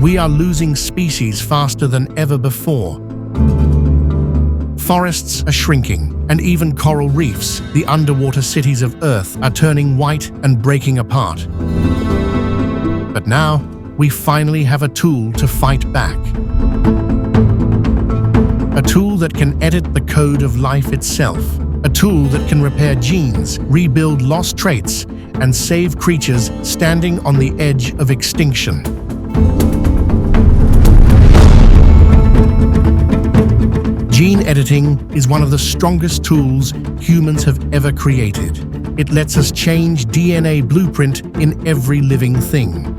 we are losing species faster than ever before. Forests are shrinking, and even coral reefs, the underwater cities of Earth, are turning white and breaking apart. But now, we finally have a tool to fight back. A tool that can edit the code of life itself. A tool that can repair genes, rebuild lost traits, and save creatures standing on the edge of extinction. Gene editing is one of the strongest tools humans have ever created. It lets us change DNA blueprint in every living thing.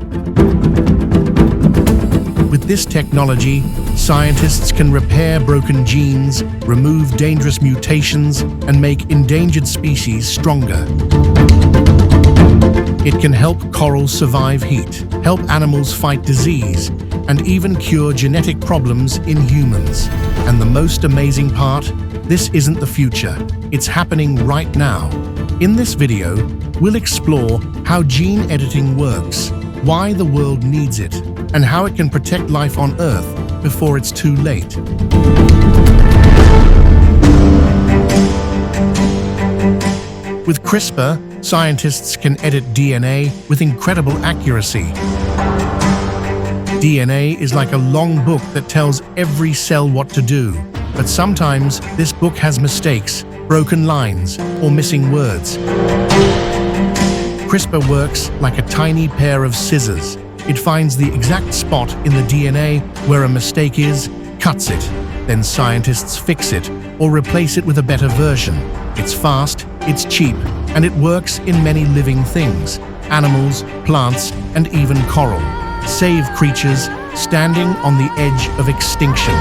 With this technology, scientists can repair broken genes, remove dangerous mutations, and make endangered species stronger. It can help corals survive heat, help animals fight disease, and even cure genetic problems in humans. And the most amazing part, this isn't the future. It's happening right now. In this video, we'll explore how gene editing works, why the world needs it, and how it can protect life on Earth before it's too late. With CRISPR, scientists can edit DNA with incredible accuracy. DNA is like a long book that tells every cell what to do, but sometimes this book has mistakes, broken lines, or missing words. CRISPR works like a tiny pair of scissors. It finds the exact spot in the DNA where a mistake is, cuts it. Then scientists fix it or replace it with a better version. It's fast, it's cheap, and it works in many living things: animals, plants, and even coral. Save creatures standing on the edge of extinction.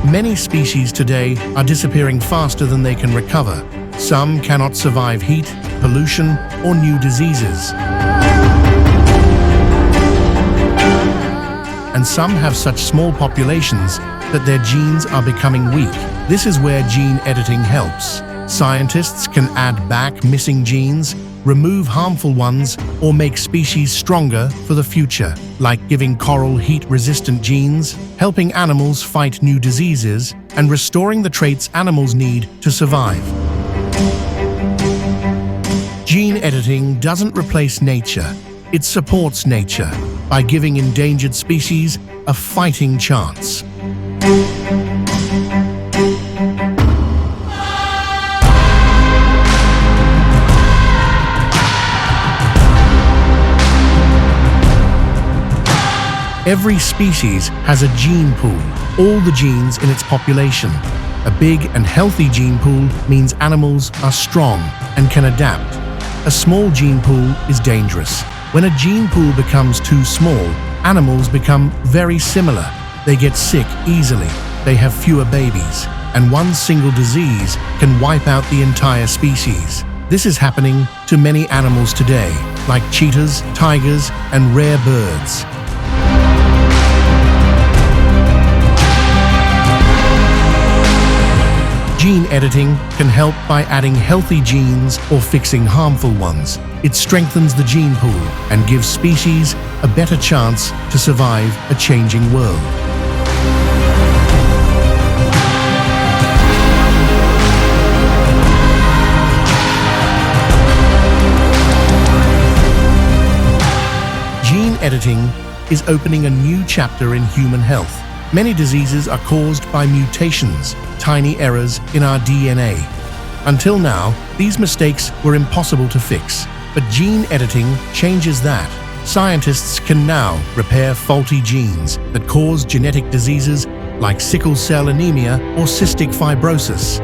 Many species today are disappearing faster than they can recover. Some cannot survive heat, pollution, or new diseases. And some have such small populations that their genes are becoming weak. This is where gene editing helps. Scientists can add back missing genes, remove harmful ones, or make species stronger for the future, like giving coral heat-resistant genes, helping animals fight new diseases, and restoring the traits animals need to survive. Gene editing doesn't replace nature. It supports nature by giving endangered species a fighting chance. Every species has a gene pool, all the genes in its population. A big and healthy gene pool means animals are strong and can adapt. A small gene pool is dangerous. When a gene pool becomes too small, animals become very similar. They get sick easily, they have fewer babies, and one single disease can wipe out the entire species. This is happening to many animals today, like cheetahs, tigers, and rare birds. Gene editing can help by adding healthy genes or fixing harmful ones. It strengthens the gene pool and gives species a better chance to survive a changing world. Gene editing is opening a new chapter in human health. Many diseases are caused by mutations, tiny errors in our DNA. Until now, these mistakes were impossible to fix, but gene editing changes that. Scientists can now repair faulty genes that cause genetic diseases like sickle cell anemia or cystic fibrosis.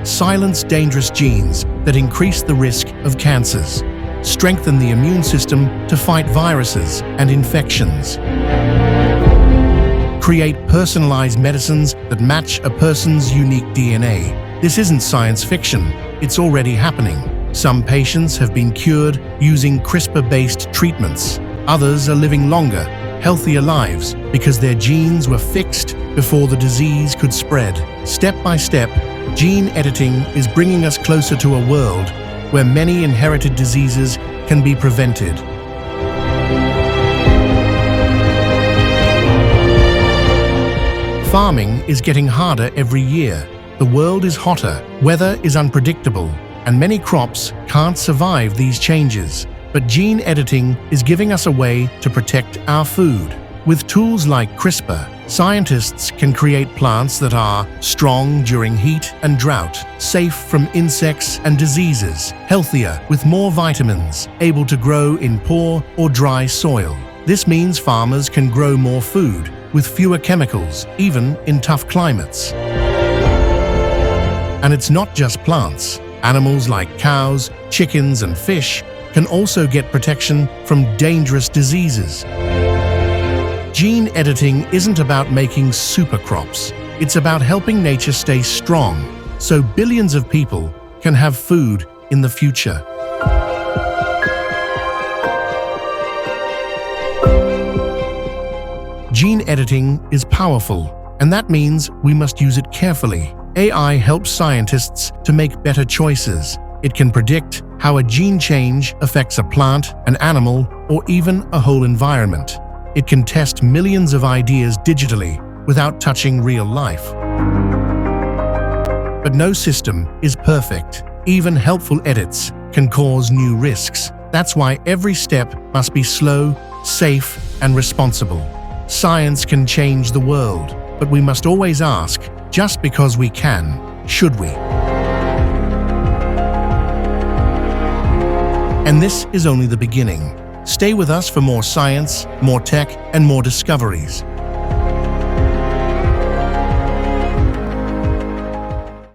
Silence dangerous genes that increase the risk of cancers. Strengthen the immune system to fight viruses and infections. Create personalized medicines that match a person's unique DNA. This isn't science fiction, it's already happening. Some patients have been cured using CRISPR-based treatments. Others are living longer, healthier lives because their genes were fixed before the disease could spread. Step by step, Gene editing is bringing us closer to a world where many inherited diseases can be prevented. Farming is getting harder every year. The world is hotter, weather is unpredictable, and many crops can't survive these changes. But gene editing is giving us a way to protect our food. With tools like CRISPR, scientists can create plants that are strong during heat and drought, safe from insects and diseases, healthier with more vitamins, able to grow in poor or dry soil. This means farmers can grow more food with fewer chemicals, even in tough climates. And it's not just plants. Animals like cows, chickens, and fish can also get protection from dangerous diseases. Gene editing isn't about making super crops. It's about helping nature stay strong, so billions of people can have food in the future. Gene editing is powerful, and that means we must use it carefully. AI helps scientists to make better choices. It can predict how a gene change affects a plant, an animal, or even a whole environment. It can test millions of ideas digitally without touching real life. But no system is perfect. Even helpful edits can cause new risks. That's why every step must be slow, safe, and responsible. Science can change the world, but we must always ask, just because we can, should we? And this is only the beginning. Stay with us for more science, more tech, and more discoveries.